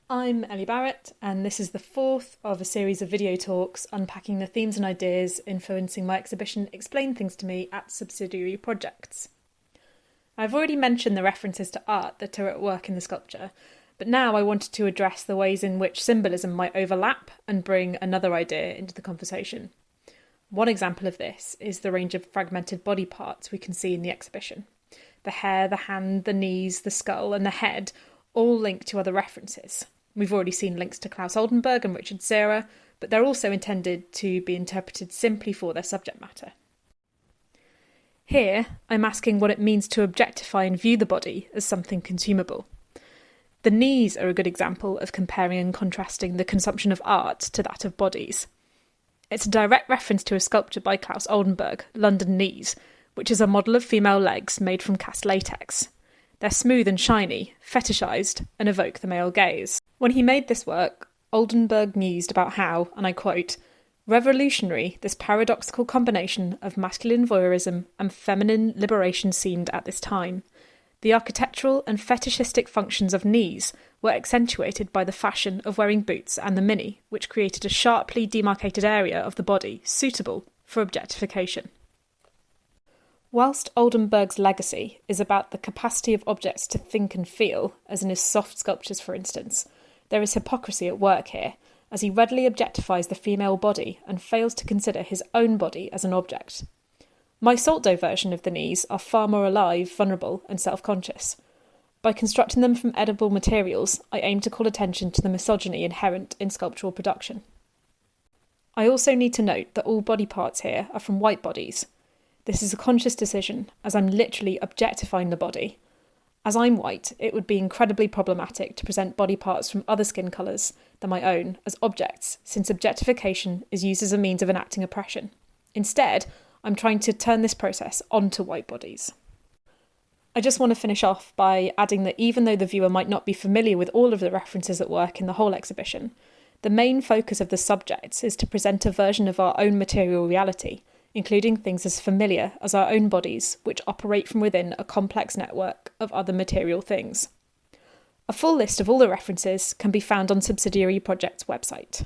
I'm Ellie Barrett, and this is the fourth of a series of video talks unpacking the themes and ideas influencing my exhibition Explain Things to Me at Subsidiary projects. I've already mentioned the references to art that are at work in the sculpture, but now I wanted to address the ways in which symbolism might overlap and bring another idea into the conversation. One example of this is the range of fragmented body parts we can see in the exhibition. The hair, the hand, the knees, the skull, and the head all link to other references. We've already seen links to Klaus Oldenburg and Richard Serra, but they're also intended to be interpreted simply for their subject matter. Here, I'm asking what it means to objectify and view the body as something consumable. The knees are a good example of comparing and contrasting the consumption of art to that of bodies. It's a direct reference to a sculpture by Klaus Oldenburg, London Knees, which is a model of female legs made from cast latex. They're smooth and shiny, fetishised, and evoke the male gaze. When he made this work, Oldenburg mused about how, and I quote, "revolutionary this paradoxical combination of masculine voyeurism and feminine liberation seemed at this time. The architectural and fetishistic functions of knees were accentuated by the fashion of wearing boots and the mini, which created a sharply demarcated area of the body suitable for objectification." Whilst Oldenburg's legacy is about the capacity of objects to think and feel, as in his soft sculptures for instance, there is hypocrisy at work here, as he readily objectifies the female body and fails to consider his own body as an object. My salt dough version of the knees are far more alive, vulnerable and self-conscious. By constructing them from edible materials, I aim to call attention to the misogyny inherent in sculptural production. I also need to note that all body parts here are from white bodies. This is a conscious decision, as I'm literally objectifying the body. As I'm white, it would be incredibly problematic to present body parts from other skin colours than my own as objects, since objectification is used as a means of enacting oppression. Instead, I'm trying to turn this process onto white bodies. I just want to finish off by adding that even though the viewer might not be familiar with all of the references at work in the whole exhibition, the main focus of the subjects is to present a version of our own material reality, including things as familiar as our own bodies, which operate from within a complex network of other material things. A full list of all the references can be found on Subsidiary Project's website.